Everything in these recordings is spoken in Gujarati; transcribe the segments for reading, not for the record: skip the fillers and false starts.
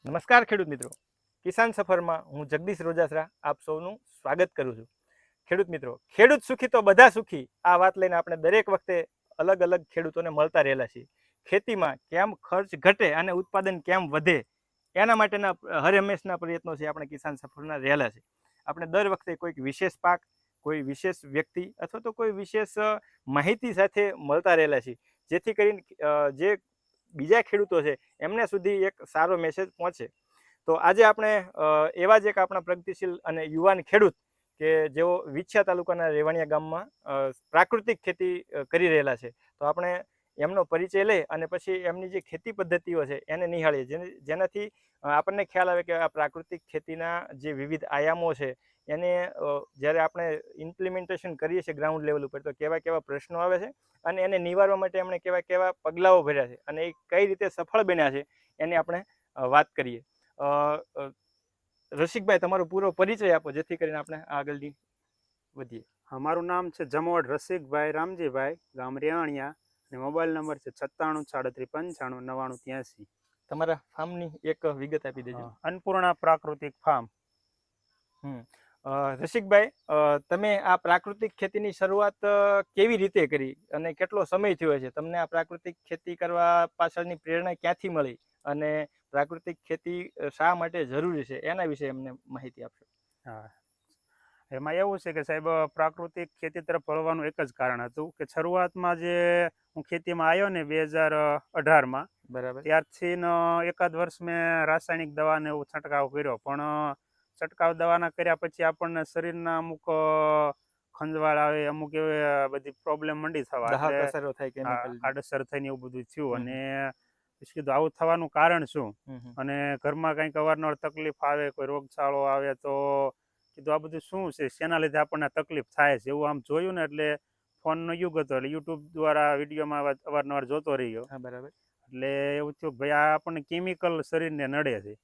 નમસ્કાર ખેડૂત મિત્રો, કિસાન સફરમાં હું જગદીશ રોજાસરા આપ સૌનું સ્વાગત કરું છું. ખેડૂત મિત્રો, ખેડૂત સુખી તો બધા સુખી, આ વાત લઈને આપણે દરેક વખતે અલગ અલગ ખેડૂતોને મળતા રહેલા છીએ. ખેતીમાં કેમ ખર્ચ ઘટે અને ઉત્પાદન કેમ વધે એના માટેના હર હંમેશના પ્રયત્નો છે આપણે કિસાન સફરના રહેલા છે. આપણે દર વખતે કોઈક વિશેષ પાક, કોઈ વિશેષ વ્યક્તિ અથવા તો કોઈ વિશેષ માહિતી સાથે મળતા રહેલા છીએ, જેથી કરીને જે બીજા ખેડૂતો છે એમને સુધી એક સારો મેસેજ પહોંચે. તો આજે આપણે એવા જ એક આપણા પ્રગતિશીલ અને યુવાન ખેડૂત કે જેઓ વિછિયા તાલુકાના રેવાણિયા ગામમાં પ્રાકૃતિક ખેતી કરી રહેલા છે. તો આપણે એમનો પરિચય લઈ અને પછી એમની જે ખેતી પદ્ધતિઓ છે એને નિહાળીએ, જેનાથી આપણને ખ્યાલ આવે કે આ પ્રાકૃતિક ખેતીના જે વિવિધ આયામો છે એને જ્યારે આપણે ઇમ્પ્લિમેન્ટેશન કરીએ છીએ ગ્રાઉન્ડ લેવલ ઉપર, તો કેવા કેવા પ્રશ્નો આવે છે અને એને નિવારવા માટે એમણે કેવા કેવા પગલાઓ ભર્યા છે અને એ કઈ રીતે સફળ બન્યા છે એની આપણે વાત કરીએ. રસિકભાઈ, તમારો પૂરો પરિચય આપો જેથી કરીને આપણે આગળની વધીએ. મારું નામ છે જમોડ રસિકભાઈ રામજીભાઈ, ગામ રેવાણિયા, અને મોબાઈલ નંબર છે 97 37 95 99 83. તમારા ફાર્મની એક વિગત આપી દેજો. અન્નપૂર્ણા પ્રાકૃતિક ફાર્મ. રસિકભાઈ, તમે આ પ્રાકૃતિક ખેતીની શરૂઆત કેવી રીતે કરી અને કેટલો સમય થયો છે? તમને આ પ્રાકૃતિક ખેતી કરવા પાછળની પ્રેરણા ક્યાંથી મળી અને પ્રાકૃતિક ખેતી શા માટે જરૂરી છે એના વિશે અમને માહિતી આપશો. હા, એમાં એવું છે કે સાહેબ, પ્રાકૃતિક ખેતી તરફ વળવાનું એક જ કારણ હતું કે શરૂઆતમાં જે હું ખેતીમાં આવ્યો ને 2018માં, બરાબર, ત્યારથી એકાદ વર્ષ મેં રાસાયણિક દવાને એવું છંટકાવ કર્યો, પણ છંટકાવ દવાના કર્યા પછી આપણને શરીરના અમુક ખંજવાળ આવે, અમુક એવી બધી પ્રોબ્લેમ મંડી થવા, એટલે આડઅસર થઈને એવું બધું થયું. અને પછી કીધું આવું થવાનું કારણ શું, અને ઘરમાં કંઈક અવારનવાર તકલીફ આવે, કોઈ રોગચાળો આવે, તો કીધું આ બધું શું છે, શેના લીધે આપણને તકલીફ થાય છે, એવું આમ જોયું ને એટલે ફોનનો યુગ હતો એટલે યુટ્યુબ દ્વારા વિડીયોમાં અવારનવાર જોતો રહ્યો. બરાબર. એટલે એવું થયું ભાઈ આ આપણને કેમિકલ શરીરને નડે છે,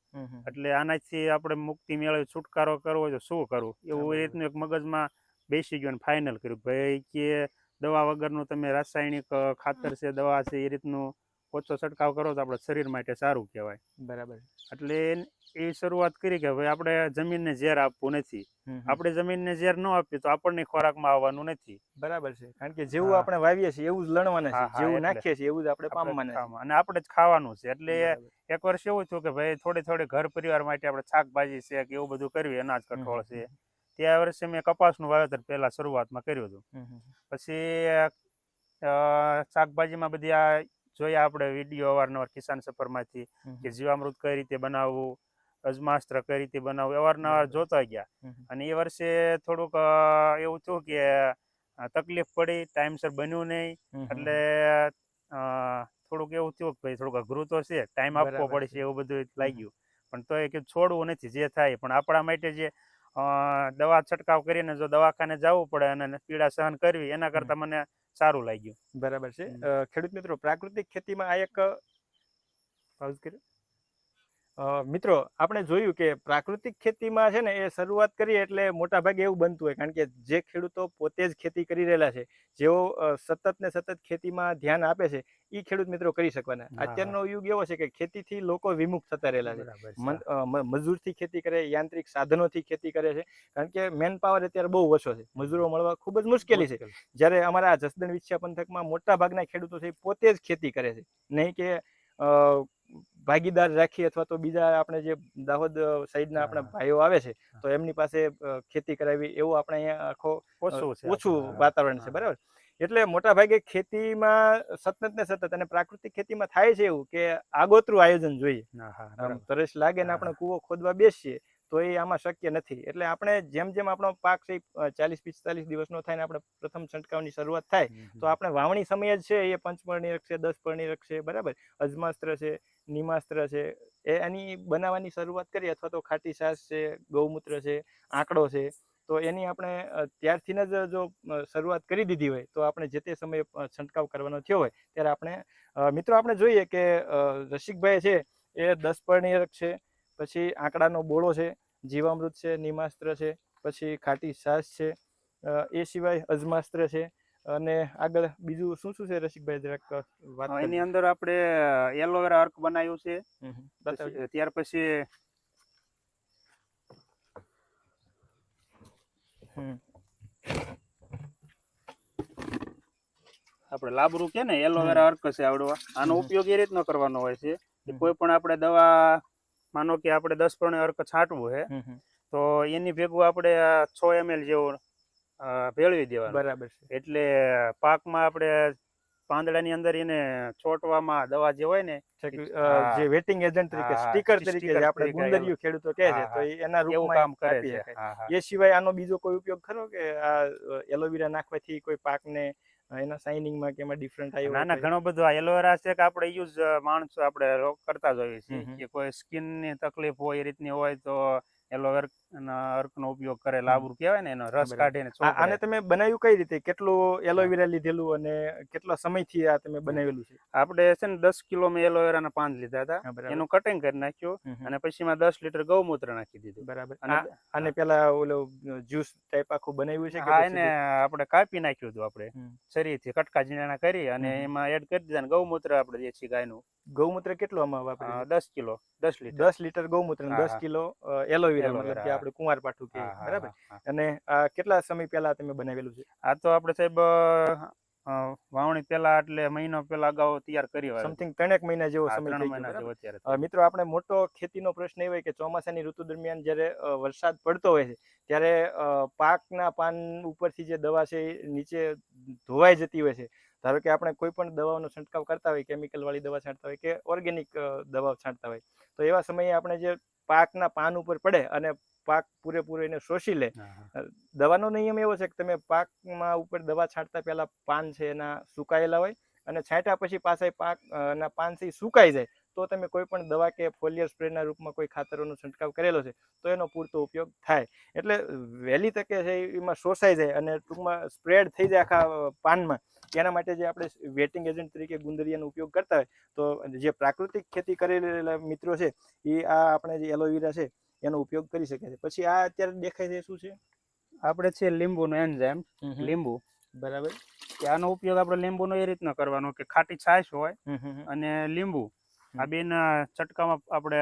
એટલે આનાથી આપણે મુક્તિ મેળવી છુટકારો કરવો હોય તો શું કરવું, એવું એ રીતનું એક મગજમાં બેસી ગયું અને ફાઇનલ કર્યું ભાઈ કે દવા વગરનું તમે રાસાયણિક ખાતર છે, દવા છે, એ રીતનું ઓછો છંટકાવ કરો તો આપણે શરીર માટે સારું કહેવાય. બરાબર. એટલે એવી શરૂઆત કરી કે ભાઈ આપણે જમીનને ઝેર આપવું નથી, આપણે જમીનને ઝેર ન આપીએ તો આપણને ખોરાકમાં આવવાનું નથી. બરાબર છે, કારણ કે જેવું આપણે વાવીએ છીએ એવું જ લણવાના છે, જેવું નાખીએ છીએ એવું જ આપણે પામવાના છે અને આપણે જ ખાવાનું છે. એટલે એક વર્ષ એવું થયું કે ભાઈ થોડી ઘર પરિવાર માટે આપણે શાકભાજી છે કે એવું બધું કરવી, અનાજ કઠોળ છે. ત્યાં વર્ષે મેં કપાસનું વાવેતર પહેલા શરૂઆતમાં કર્યું હતું. પછી શાકભાજીમાં બધી આ જોયા આપણે વિડીયો અવારનવાર કિસાન સફરમાંથી કે જીવામૃત કઈ રીતે બનાવવું, અજમાસ્ત્ર કઈ રીતે બનાવવું, અવારનવાર જોતા ગયા. અને એ વર્ષે થોડુંક એવું થયું કે તકલીફ પડી, ટાઈમસર બન્યું નહીં, એટલે થોડુંક એવું થયું કે ભાઈ થોડુંક અઘરું તો છે, ટાઈમ આપવો પડશે, એવું બધું લાગ્યું. પણ તો એ કે છોડવું નથી, જે થાય. પણ આપણા માટે જે દવા છંટકાવ કરીને જો દવાખાને જવું પડે અને પીડા સહન કરવી, એના કરતાં મને સારું લાગ્યું. બરાબર છે. ખેડૂત મિત્રો, પ્રાકૃતિક ખેતીમાં આ એક પાઉઝ કર્યો. મિત્રો, આપણે જોયું કે પ્રાકૃતિક ખેતીમાં છે ને એ શરૂઆત કરીએ એટલે મોટા ભાગે એવું બનતું હોય, કારણ કે જે ખેડૂતો પોતે જ ખેતી કરી રહેલા છે, જેઓ સતત ને સતત ખેતીમાં ધ્યાન આપે છે, એ ખેડૂત મિત્રો કરી શકવાના. અત્યારનો યુગ એવો છે કે ખેતીથી લોકો વિમુખ થતા રહેલા છે. મજૂરથી ખેતી કરે, યાંત્રિક સાધનોથી ખેતી કરે છે, કારણ કે મેન પાવર અત્યારે બહુ ઓછો છે, મજૂરો મળવા ખૂબ જ મુશ્કેલી છે. જ્યારે અમારા જસદણ વિછિયા પંથકમાં મોટા ભાગના ખેડૂતો છે પોતે જ ખેતી કરે છે, નહીં કે ભાગીદાર રાખી અથવા તો બીજા આપણે જે દાહોદ સાઈડના આપણા ભાઈઓ આવે છે તો એમની પાસે ખેતી કરાવી, એવું આપણે અહીંયા આખો ઓછું વાતાવરણ છે. બરાબર. એટલે મોટા ભાગે ખેતીમાં સતત ને સતત, અને પ્રાકૃતિક ખેતીમાં થાય છે એવું કે આગોતરું આયોજન જોઈએ. તરસ લાગે ને આપણે કૂવો ખોદવા બેસીએ તો એ આમાં શક્ય નથી. એટલે આપણે જેમ જેમ આપણો પાક છે 40-45 દિવસનો થાય ને આપણે પ્રથમ છંટકાવની શરૂઆત થાય તો આપણે વાવણી સમય જ છે એ પંચપર્ણિરક છે, 10 પર્ણિરક છે, બરાબર, અજમાસ્ત્ર છે, નિમાસ્ત્ર છે, એની બનાવવાની શરૂઆત કરીએ, અથવા તો ખાટી છાશ છે, ગૌમૂત્ર છે, આંકડો છે, તો એની આપણે ત્યારથી જ જો શરૂઆત કરી દીધી હોય તો આપણે જે તે સમયે છંટકાવ કરવાનો થયો હોય ત્યારે આપણે મિત્રો આપણે જોઈએ કે રસિકભાઈ છે એ 10 પર્ણિરક છે, પછી આંકડાનો બોળો છે, જીવામૃત છે, નિમાસ્ત્ર છે, પછી ખાટી છાશ છે, એ સિવાય અજમાસ્ત્ર છે, અને આગળ બીજું શું શું છે રસિકભાઈ, જરાક વાત એની કરજો. અંદર આપણે એલોવેરા અર્ક બનાવ્યું છે. બતાવજો. ત્યાર પછી હમ આપણે લાબરું કે ને એલોવેરા અર્ક છે આવડવા, આનો ઉપયોગ એ રીતનો કરવાનો હોય છે કે કોઈ પણ આપણે દવા, માનો કે આપણે 10 પ્રણે અર્ક છાંટવું છે, તો એની ભેગું આપણે 6 ml જેવું ભેળવી દેવાનું. બરાબર છે. એટલે પાકમાં આપણે પાંદડાની અંદર એને છોટવામાં દવા જે હોય ને, જે વેટિંગ એજન્ટ તરીકે, સ્ટીકર તરીકે, જે આપણે ગુંદરિયું ખેડૂતો કહે છે, તો એના એવું રૂપમાં કામ કરે આપી છે. શકાય. એ સિવાય આનો બીજો કોઈ ઉપયોગ ખરો કે આ એલોવેરા નાખવાથી કોઈ પાકને એના શાઇનિંગમાં કે એમાં ડિફરન્ટ આવ્યો? ના ના, ઘણો બધો આ એલોવેરા છે કે આપણે યુઝ માણસો આપણે કરતા જ હોઈએ છીએ કે કોઈ સ્કિન ની તકલીફ હોય એ રીતની હોય તો એલોવેરા અર્ક નો ઉપયોગ કરે, લાબરું કહેવાય ને, એનો રસ કાઢીને આને તમે બનાવ્યું કઈ રીતે? કેટલું એલોવેરા લીધેલું અને કેટલા સમયથી આ તમે બનાવેલું છે? આપણે છે ને 10 કિલો મેં એલોવેરાના પાન લીધા હતા, એનું કટિંગ કરી નાખ્યું અને પછી માં 10 લીટર ગૌમૂત્ર નાખી દીધું. બરાબર. અને પેલા ઓલો જ્યુસ ટાઈપ આખું બનાવ્યું છે કે? હા, એને આપણે કાપી નાખ્યું હતું, આપણે શરીરથી કટકા ઝીણા કરી અને એમાં એડ કરી દીધા. ગૌમૂત્ર આપણે દેશી ગાયનું. ગૌમૂત્ર કેટલું આમાં વાપર્યું? 10 કિલો, 10 લીટર. 10 લીટર ગૌમૂત્ર, 10 કિલો એલોવેરા, મતલબ કે આપણે કુંવારપાઠું કહીએ, બરાબર. અને આ કેટલા સમય પહેલા તમે બનાવેલું છે? આ તો આપણે સાહેબ વાવણી પહેલા, એટલે મહિનો પહેલા અગાઉ તૈયાર કરી હોય. સમથિંગ 3 મહિના જેવો સમય થઈ મહિના જેવો ગયો. અત્યારે. મિત્રો, આપણે મોટો ખેતીનો પ્રશ્ન એ હોય કે ચોમાસાની ઋતુ દરમિયાન જ્યારે વરસાદ પડતો હોય છે ત્યારે પાકના પાન ઉપરથી જે દવા છે એ નીચે ધોવાઈ જતી હોય છે. ધારો કે આપણે કોઈ પણ દવાનો છંટકાવ કરતા હોય, કેમિકલ વાળી દવા છાંટતા હોય કે ઓર્ગેનિક દવા છાંટતા હોય, તો એવા સમયે આપણે જે પાકના પાન ઉપર પડે અને પાક પૂરેપૂરો એને શોષી લે. દવાનો નિયમ એવો છે કે તમે પાકમાં ઉપર દવા છાંટતા પહેલા પાન છે એના સુકાયેલા હોય, અને છાંટ્યા પછી પાછા પાક ના પાન છે સુકાઈ જાય તો તમે કોઈ પણ દવા કે ફોલિયર સ્પ્રેના રૂપમાં કોઈ ખાતરોનો છંટકાવ કરેલો છે તો એનો પૂરતો ઉપયોગ થાય. એટલે વહેલી તકે છે એમાં શોષાઈ જાય અને ટૂંકમાં સ્પ્રેડ થઈ જાય આખા પાનમાં. એના માટે જે આપણે વેટિંગ એજન્ટ તરીકે ગુંદરિયાનો ઉપયોગ કરતા હોય, તો જે પ્રાકૃતિક ખેતી કરેલા મિત્રો છે એ આ આપણે જે એલોવેરા છે એનો ઉપયોગ કરી શકે છે. પછી આ અત્યારે દેખાય છે શું છે? આપણે છે લીંબુનો એન્ઝાઇમ, લીંબુ. બરાબર. કે આનો ઉપયોગ આપણે લીંબુનો એ રીતનો કરવાનો કે ખાટી છાશ હોય અને લીંબુ, આ બેના છંટકાવમાં આપણે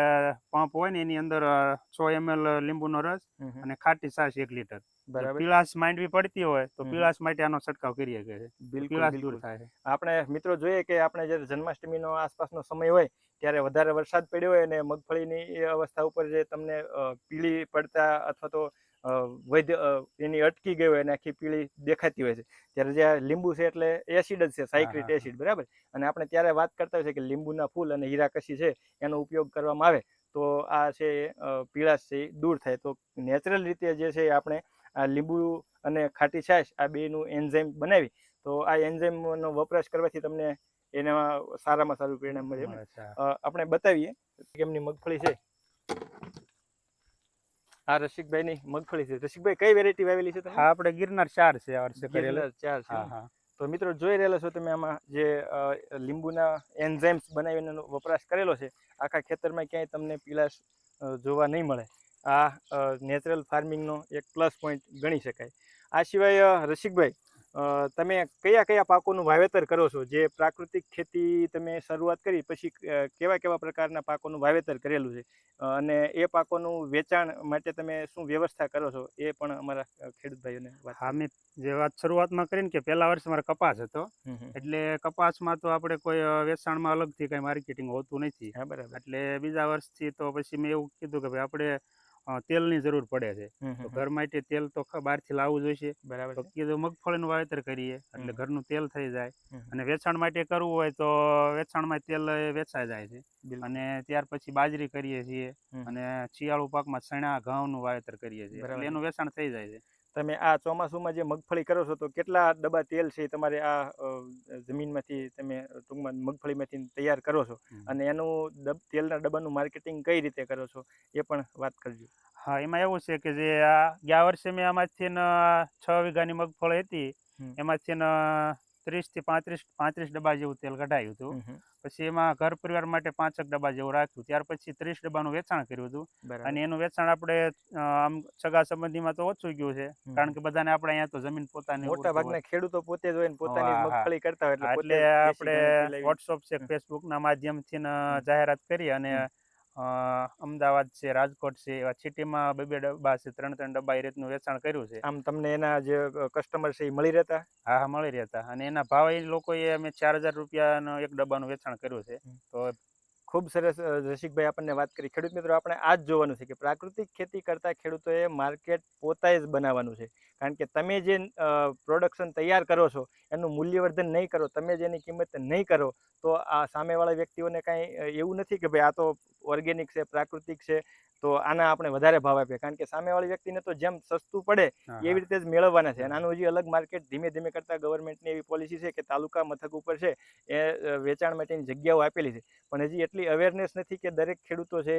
પંપ હોય ને એની અંદર 100 ml લીંબુનો રસ અને ખાટી છાશ 1 લીટર. પીળાશ માંડવી પડતી હોય તો પીળાશ માટે આનો છંટકાવ કરીએ છીએ. પીળાશ દૂર થાય. આપણે મિત્રો જોઈએ કે આપણે જ્યારે જન્માષ્ટમીનો આસપાસનો સમય હોય ત્યારે વધારે વરસાદ પડ્યો હોય અને મગફળીની એ અવસ્થા ઉપર જે તમને પીળી પડતા અથવા તો એની અટકી ગઈ હોય અને આખી પીળી દેખાતી હોય છે, ત્યારે જે લીંબુ છે એટલે એસિડ જ છે, સાયક્રિક એસિડ, બરાબર. અને આપણે ત્યારે વાત કરતા હોય છે કે લીંબુના ફૂલ અને હીરાકસી છે એનો ઉપયોગ કરવામાં આવે તો આ છે પીળાશ છે દૂર થાય. તો નેચરલ રીતે જે છે આપણે આ લીંબુ અને ખાટી છાશ આ બેનું એન્ઝાઇમ બનાવી, તો આ એન્ઝાઇમનો વપરાશ કરવાથી તમને એના સારામાં સારું પરિણામ મળે. આપણે બતાવીએ કે એમની મગફળી છે. આ રસિકભાઈની મગફળી છે. રસિકભાઈ, કઈ વેરાયટી વાવેલી છે તમે? હા, આપણે ગિરનાર 4 છે આ વર્ષે કરેલા. ગિરનાર 4 છે. તો મિત્રો જોઈ રહેલા છો તમે આમાં જે લીંબુના એન્ઝાઇમ્સ બનાવીને વપરાશ કરેલો છે. આખા ખેતરમાં ક્યાંય તમને પીળાશ જોવા નહીં મળે. આ નેચરલ ફાર્મિંગનો એક પ્લસ પોઈન્ટ ગણી શકાય. આ સિવાય રસિકભાઈ, તમે કયા કયા પાકોનું વાવેતર કરો છો? જે પ્રાકૃતિક ખેતી તમે શરૂઆત કરી પછી કેવા કેવા પ્રકારના પાકોનું વાવેતર કરેલું છે, અને એ પાકોનું વેચાણ માટે તમે શું વ્યવસ્થા કરો છો એ પણ અમારા ખેડૂત ભાઈઓને વાત. હા, મેં જે વાત શરૂઆતમાં કરીને કે પહેલા વર્ષે મારે કપાસ હતો, એટલે કપાસમાં તો આપણે કોઈ વેચાણમાં અલગથી કઈ માર્કેટિંગ હોતું નથી. બરાબર. એટલે બીજા વર્ષથી તો પછી મેં એવું કીધું કે ભાઈ આપણે તેલની જરૂર પડે છે, તો ઘર માટે તેલ તો બહારથી લાવવું જોઈશે. બરાબર. તો કીધું મગફળીનું વાવેતર કરીએ એટલે ઘરનું તેલ થઈ જાય. અને વેચાણ માટે કરવું હોય તો વેચાણમાં તેલ વેચાઈ જાય છે. અને ત્યાર પછી બાજરી કરીએ છીએ અને શિયાળુ પાકમાં ચણા ઘઉંનું વાવેતર કરીએ છીએ, એટલે એનું વેચાણ થઈ જાય છે. તમે આ ચોમાસુમાં જે મગફળી કરો છો તો કેટલા ડબ્બા તેલ છે તમારે આ જમીનમાંથી તમે ટૂંકમાં મગફળીમાંથી તૈયાર કરો છો, અને એનું તેલના ડબ્બાનું માર્કેટિંગ કઈ રીતે કરો છો એ પણ વાત કરજો. હા, એમાં એવું છે કે જે ગયા વર્ષે મેં આમાંથી 6 વીઘાની મગફળી હતી, એમાંથી 30 થી 35 ડબ્બા જેવું તેલ કઢાયું હતું. હમ. પછી એમાં ઘર પરિવાર માટે 5 ડબ્બા જેવું રાખ્યું. ત્યાર પછી 30 ડબ્બાનું વેચાણ કર્યું હતું. બરાબર. અને એનું વેચાણ આપણે આમ સગા સંબંધીમાં તો ઓછું ગયું છે, કારણ કે બધાને આપણે અહીંયા તો જમીન પોતાની મોટા ઉરતું હોય. ભાગના ખેડૂતો પોતે જ હોય ને પોતાની જ હા, હા. મગફળી કરતા હોય એટલે પોતે એટલે દેશી આપણે ઘાણીથી લાવી. વોટ્સઅપ છે, ફેસબુકના માધ્યમથી જાહેરાત કરી અને અમદાવાદ છે, રાજકોટ છે, એવા સિટીમાં 2 ડબ્બા છે, 3 ડબ્બા એ રીતનું વેચાણ કર્યું છે. આમ તમને એના જે કસ્ટમર છે એ મળી રહેતા? હા, હા, મળી રહેતા. અને એના ભાવ એ લોકોએ અમે 4000 રૂપિયાનો એક ડબ્બાનું વેચાણ કર્યું છે. તો ખૂબ સરસ રસિકભાઈ આપણને વાત કરી. ખેડૂત મિત્રો, આપણે આ જ જોવાનું છે કે પ્રાકૃતિક ખેતી કરતા ખેડૂતોએ માર્કેટ પોતાએ જ બનાવવાનું છે. કારણ કે તમે જે પ્રોડક્શન તૈયાર કરો છો એનું મૂલ્યવર્ધન નહીં કરો, તમે જેની કિંમત નહીં કરો, તો આ સામેવાળા વ્યક્તિઓને કાંઈ એવું નથી કે ભાઈ આ તો ઓર્ગેનિક છે, પ્રાકૃતિક છે, તો આના આપણે વધારે ભાવ આપીએ. કારણ કે સામેવાળી વ્યક્તિને તો જેમ સસ્તું પડે એવી રીતે જ મેળવવાના છે. અને આનું હજી અલગ માર્કેટ ધીમે ધીમે કરતા ગવર્મેન્ટની એવી પોલિસી છે કે તાલુકા મથક ઉપર છે એ વેચાણ માટેની જગ્યાઓ આપેલી છે. પણ હજી એટલી અવેરનેસ નથી કે દરેક ખેડૂતો છે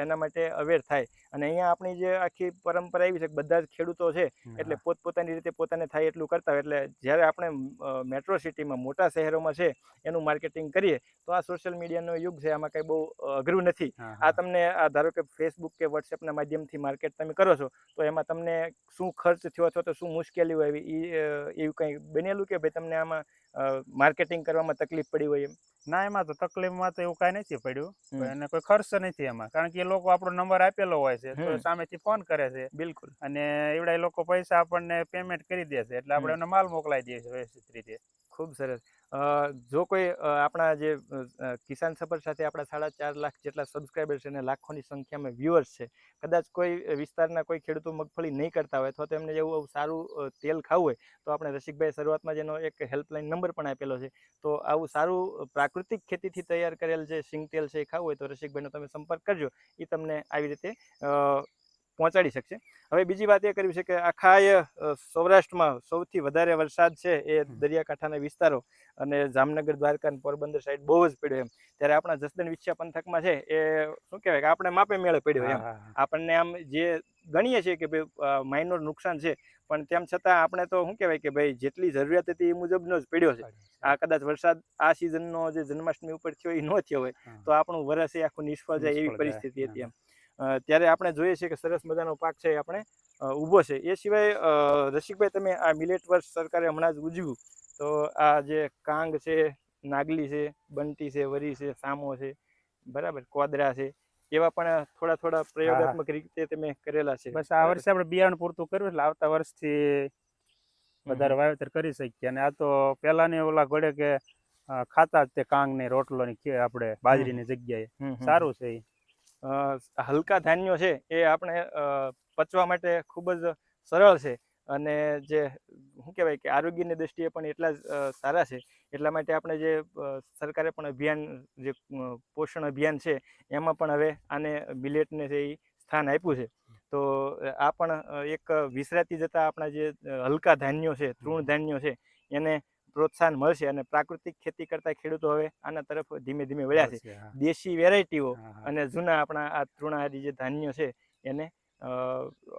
એના માટે અવેર થાય. અને અહીંયા આપણી જે આખી પરંપરા એવી છે કે બધા જ ખેડૂતો છે એટલે પોતપોતાની રીતે પોતાને થાય એટલું કરતા હોય. એટલે જ્યારે આપણે મેટ્રો સિટીમાં મોટા શહેરોમાં છે એનું માર્કેટિંગ કરીએ તો આ સોશિયલ મીડિયાનો યુગ છે, આમાં કંઈ બહુ અઘરું નથી. આ તમને ધારો કે ફેસબુક કે વોટ્સએપના માધ્યમથી માર્કેટ તમે કરો છો તો એમાં તમને શું ખર્ચ થયો અથવા તો શું મુશ્કેલીઓ આવી એવું કંઈ બનેલું કે ભાઈ તમને આમાં માર્કેટિંગ કરવામાં તકલીફ પડી હોય એમ? ના, એમાં તો તકલીફમાં તો એવું કાંઈ નથી પડ્યું. અને કોઈ ખર્ચ નથી એમાં, કારણ કે એ લોકો આપણો નંબર આપેલો હોય છે તો સામેથી ફોન કરે છે. બિલકુલ. અને એવડા એ લોકો પૈસા આપણને પેમેન્ટ કરી દે છે, એટલે આપણે એનો માલ મોકલાવી દઈએ છીએ વ્યવસ્થિત રીતે. ખૂબ સરસ. જો કોઈ આપણા જે કિસાન સફર સાથે આપણા 4.5 લાખ જેટલા સબસ્ક્રાઈબર છે અને લાખોની સંખ્યામાં વ્યુઅર્સ છે, કદાચ કોઈ વિસ્તારના કોઈ ખેડૂતો મગફળી નહીં કરતા હોય અથવા તો એમને એવું સારું તેલ ખાવું હોય તો આપણે રસિકભાઈ શરૂઆતમાં જેનો એક હેલ્પલાઇન નંબર પણ આપેલો છે, તો આવું સારું પ્રાકૃતિક ખેતીથી તૈયાર કરેલ જે સિંગ તેલ છે એ ખાવું હોય તો રસિકભાઈનો તમે સંપર્ક કરજો, એ તમને આવી રીતે પહોંચાડી શકશે. હવે બીજી વાત એ કરવી છે કે આખા સૌરાષ્ટ્રમાં સૌથી વધારે વરસાદ છે એ દરિયાકાંઠાના વિસ્તારો અને જામનગર, દ્વારકા અને પોરબંદર સાઈડ બહુ જ પડ્યો એમ. ત્યારે આપણા જસદણ વિછિયા પંથકમાં છે એ શું કહેવાય કે આપણે માપે મેળે પડ્યો એમ. આપણને આમ જે ગણીએ છીએ કે ભાઈ માઇનોર નુકસાન છે, પણ તેમ છતાં આપણે તો શું કહેવાય કે ભાઈ જેટલી જરૂરિયાત હતી એ મુજબનો જ પડ્યો છે. આ કદાચ વરસાદ આ સિઝનનો જે જન્માષ્ટમી ઉપર થયો એ ન થયો હોય તો આપણું વરસ એ આખું નિષ્ફળ જાય એવી પરિસ્થિતિ હતી એમ. ત્યારે આપણે જોઈએ છીએ કે સરસ મજાનો પાક છે એ આપણે ઊભો છે. એ સિવાય રસિકભાઈ, તમે આ મિલેટ વર્ષ સરકારે હમણાં જ ઉજવ્યું, તો આ જે કાંગ છે, નાગલી છે, બંટી છે, વરી છે, સામો છે, બરાબર, કોદરા છે, એવા પણ થોડા પ્રયોગાત્મક રીતે તમે કરેલા છે. બસ આ વર્ષે આપણે બિયારણ પૂરતું કર્યું એટલે આવતા વર્ષથી વધારે વાવેતર કરી શકીએ. અને આ તો પેલાની ઓલા ઘોડે કે ખાતા તે કાંગ ને રોટલો ની આપણે બાજરીની જગ્યાએ સારું છે. હલકા ધાન્યો છે એ આપણે પચવા માટે ખૂબ જ સરળ છે અને જે શું કહેવાય કે આરોગ્યની દ્રષ્ટિએ પણ એટલા જ સારા છે. એટલા માટે આપણે જે સરકારે પણ અભિયાન, જે પોષણ અભિયાન છે એમાં પણ હવે આને મિલેટને છે એ સ્થાન આપ્યું છે. તો આ પણ એક વિસરાતી જતા આપણા જે હલકા ધાન્યો છે, તૃણ ધાન્યો છે, એને પ્રોત્સાહન મળશે અને પ્રાકૃતિક ખેતી કરતા ખેડૂતો હવે આના તરફ ધીમે ધીમે વળ્યા છે. દેશી વેરાયટીઓ અને જૂના આપણા આ તૃણાહારી જે ધાન્યો છે એને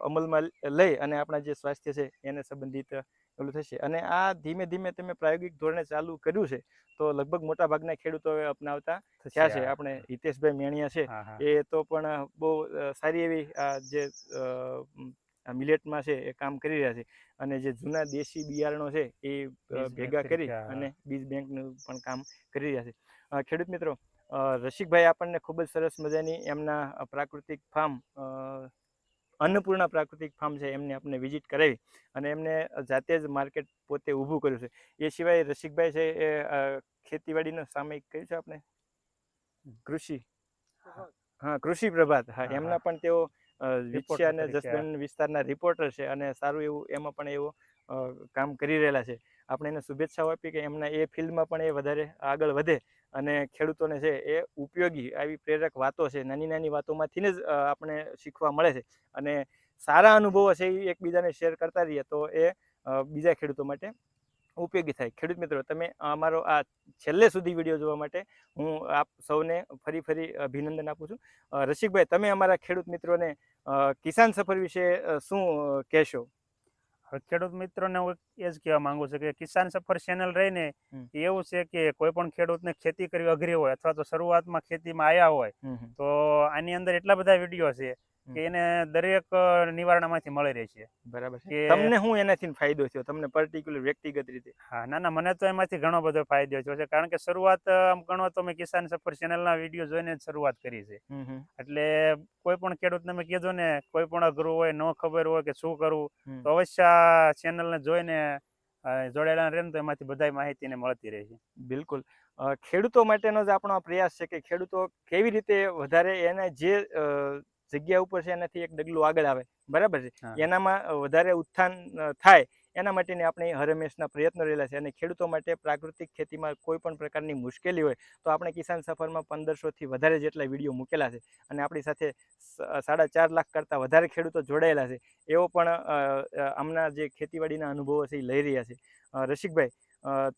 અમલમાં લઈ અને આપણા જે સ્વાસ્થ્ય છે એને સંબંધિત ઓલું થશે. અને આ ધીમે ધીમે તમે પ્રાયોગિક ધોરણે ચાલુ કર્યું છે તો લગભગ મોટા ભાગના ખેડૂતો હવે અપનાવતા થયા છે. આપણે હિતેશભાઈ મેણિયા છે એ તો પણ બહુ સારી એવી જે મિલેટમાં છે એ કામ કરી રહ્યા છે. અને જે જૂના દેશી બિયારણો છે એ ભેગા કરી અને બીજ બેંકનું પણ કામ કરી રહ્યા છે. ખેડૂત મિત્રો, રસિકભાઈ આપણને ખૂબ જ સરસ મજાની એમના પ્રાકૃતિક ફાર્મ અન્નપૂર્ણા પ્રાકૃતિક ફાર્મ છે એમને આપણે વિઝિટ કરાવી અને એમને જાતે જ માર્કેટ પોતે ઊભું કર્યું છે. એ સિવાય રસિકભાઈ છે એ ખેતીવાડીનો સામયિક કહ્યું છે આપણે કૃષિ પ્રભાત, હા, એમના પણ તેઓ વિછિયા અને જસદણ વિસ્તારના રિપોર્ટર છે અને સારું એવું એમાં પણ એવો કામ કરી રહેલા છે. આપણે એને શુભેચ્છાઓ આપી કે એમના એ ફિલ્ડમાં પણ એ વધારે આગળ વધે અને ખેડૂતોને છે એ ઉપયોગી આવી પ્રેરક વાતો છે, નાની નાની વાતોમાંથી જ આપણે શીખવા મળે છે. અને સારા અનુભવો છે એ એકબીજાને શેર કરતા રહીએ તો એ બીજા ખેડૂતો માટે ઉપયોગી થાય. ખેડૂત મિત્રો, તમે અમારો આ છેલ્લે સુધી વિડીયો જોવા માટે હું આપ સૌને ફરી અભિનંદન આપું છું. રસિકભાઈ, તમે અમારા ખેડૂત મિત્રોને કિસાન સફર વિશે શું કહેશો? હવે ખેડૂત મિત્રોને હું એ જ કહેવા માંગુ છું કે કિસાન સફર ચેનલ રહીને એ એવું છે કે કોઈ પણ ખેડૂતને ખેતી કરવી અઘરી હોય અથવા તો શરૂઆતમાં ખેતીમાં આવ્યા હોય તો આની અંદર એટલા બધા વિડીયો છે કે એને દરેક નિવારણમાંથી મળી રહે છે. બરાબર છે. કે તમને શું એનાથી ફાયદો થયો તમને પર્ટિક્યુલર વ્યક્તિગત રીતે? હા, ના મને તો એમાંથી ઘણો બધો ફાયદો થયો છે, કારણ કે શરૂઆત આમ ગણો તો મેં કિસાન સફર ચેનલના વિડીયો જોઈને જ શરૂઆત કરી છે. એટલે કોઈ પણ ખેડૂતને મેં કીધું ને કોઈ પણ અઘરું હોય, ન ખબર હોય કે શું કરવું, તો અવશ્ય આ ચેનલને જોઈને જોડાયેલા રહે ને તો એમાંથી બધા માહિતીને મળતી રહે છે. બિલકુલ. ખેડૂતો માટેનો જ આપણો આ પ્રયાસ છે કે ખેડૂતો કેવી રીતે વધારે એના જે જગ્યા ઉપર છે એનાથી એક ડગલું આગળ આવે, બરાબર છે, એનામાં વધારે ઉત્થાન થાય એના માટેની આપણે હરહંમેશના પ્રયત્નો રહેલા છે. અને ખેડૂતો માટે પ્રાકૃતિક ખેતીમાં કોઈ પણ પ્રકારની મુશ્કેલી હોય તો આપણે કિસાન સફરમાં 1500થી વધારે જેટલા વિડીયો મૂકેલા છે. અને આપણી સાથે 4.5 લાખ કરતાં વધારે ખેડૂતો જોડાયેલા છે. એવો પણ આમના જે ખેતીવાડીના અનુભવો છે એ લઈ રહ્યા છે. રસિકભાઈ,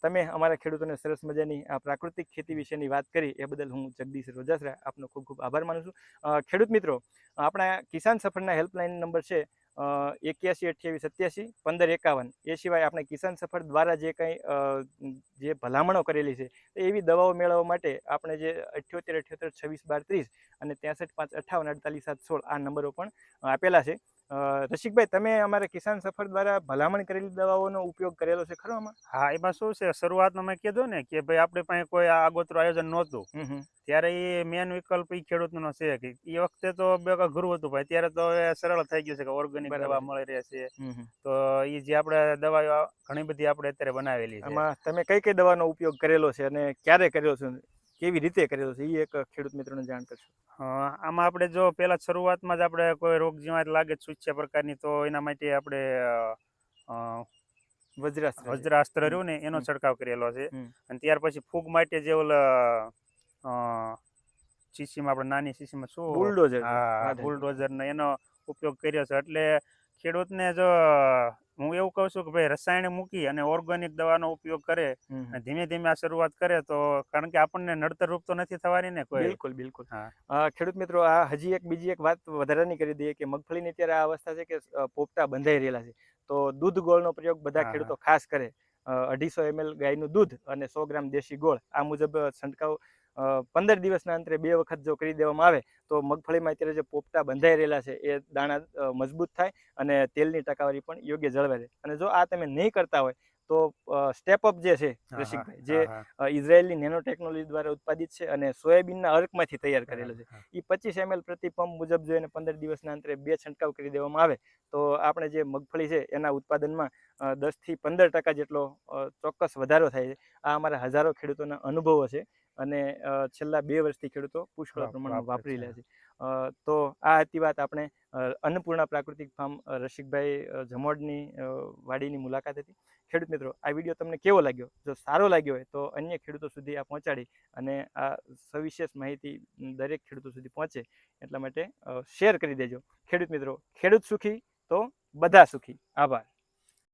તમે અમારા ખેડૂતોને સરસ મજાની આ પ્રાકૃતિક ખેતી વિશેની વાત કરી એ બદલ હું જગદીશ રોજાસરા આપનો ખૂબ ખૂબ આભાર માનું છું. ખેડૂત મિત્રો, આપણા કિસાન સફરના હેલ્પલાઇન નંબર છે 8128871551. એ સિવાય આપણે કિસાન સફર દ્વારા જે કંઈ જે ભલામણો કરેલી છે એવી દવાઓ મેળવવા માટે આપણે જે 78 78 26 12 30 અને 63 5 58 48 7 16 આ નંબરો પણ આપેલા છે. રસિકભાઈ, તમે અમારા કિસાન સફર દ્વારા ભલામણ કરેલી દવાઓનો ઉપયોગ કરેલો છે ખરો આમાં? હા, એમાં શું છે, શરૂઆતમાં મેં કીધું ને કે ભાઈ આપણી પાસે કોઈ આગોતરું આયોજન નહોતું, ત્યારે એ મેન વિકલ્પ એ ખેડૂતનો છે કે એ વખતે તો બે અઘરું હતું ભાઈ, ત્યારે તો એ સરળ થઈ ગયું છે કે ઓર્ગેનિક દવા મળી રહે છે. તો એ જે આપણે દવાઓ ઘણી બધી આપણે અત્યારે બનાવેલી છે. એમાં તમે કઈ કઈ દવાનો ઉપયોગ કરેલો છે અને ક્યારે કર્યો છે, કેવી રીતે કરેલો છે, એ એક ખેડૂત મિત્રોને જાણ કરશો? આમાં આપણે જો પેલા શરૂઆતમાં જ આપણે કોઈ રોગ જીવાત લાગે સૂચ્યા પ્રકારની, તો એના માટે આપણે વજ્રાસ્ત્ર રહ્યું ને એનો છંટકાવ કરેલો છે. અને ત્યાર પછી ફૂગ માટે જે ઓલા શીશીમાં આપણે નાની શીશીમાં શું બુલડોઝર, હા, બુલડોઝર ને એનો ઉપયોગ કર્યો છે. એટલે ખેડૂતને જો હું એવું કહું છું કે ભાઈ રસાયણ મૂકી અને ઓર્ગેનિક દવાનો ઉપયોગ કરે, ધીમે ધીમે આ શરૂઆત કરે તો, કારણ કે આપણને નડતર રૂપ તો નથી થવાની ને કોઈ. બિલકુલ બિલકુલ. ખેડૂત મિત્રો, આ હજી બીજી એક વાત વધારાની કરી દઈએ કે મગફળીની અત્યારે આ અવસ્થા છે કે પોપટા બંધાઈ રહેલા છે. તો દૂધ ગોળનો પ્રયોગ બધા ખેડૂતો ખાસ કરે. 250 ml ગાયનું દૂધ અને 100 ગ્રામ દેશી ગોળ આ મુજબ છંટકાવ 15 દિવસના અંતરે 2 વખત જો કરી દેવામાં આવે તો મગફળીમાં અત્યારે જે પોપટા બંધાઈ રહેલા છે એ દાણા મજબૂત થાય અને તેલની ટકાવારી પણ યોગ્ય જળવાય રહે. અને જો આ તમે નહીં કરતા હોય તો સ્ટેપ અપ જે છે રસિકભાઈ, જે ઇઝરાયેલની નેનો ટેકનોલોજી દ્વારા ઉત્પાદિત છે અને સોયાબીનના અર્કમાંથી તૈયાર કરેલો છે, એ 25 ml પ્રતિ પંપ મુજબ જો એને 15 દિવસના અંતરે 2 છંટકાવ કરી દેવામાં આવે તો આપણે જે મગફળી છે એના ઉત્પાદનમાં 10 થી 15% જેટલો ચોક્કસ વધારો થાય છે. આ અમારા હજારો ખેડૂતોના અનુભવો છે અને છેલ્લા 2 વર્ષથી ખેડૂતો પુષ્કળ પ્રમાણમાં વાપરી રહ્યા છે. તો આ હતી વાત આપણે અન્નપૂર્ણા પ્રાકૃતિક ફાર્મ રસિકભાઈ જમોડની વાડીની મુલાકાત હતી. ખેડૂત મિત્રો, આ વિડીયો તમને કેવો લાગ્યો? જો સારો લાગ્યો હોય તો અન્ય ખેડૂતો સુધી આ પહોંચાડી અને આ સવિશેષ માહિતી દરેક ખેડૂતો સુધી પહોંચે એટલા માટે શેર કરી દેજો. ખેડૂત મિત્રો, ખેડૂત સુખી તો બધા સુખી. આભાર.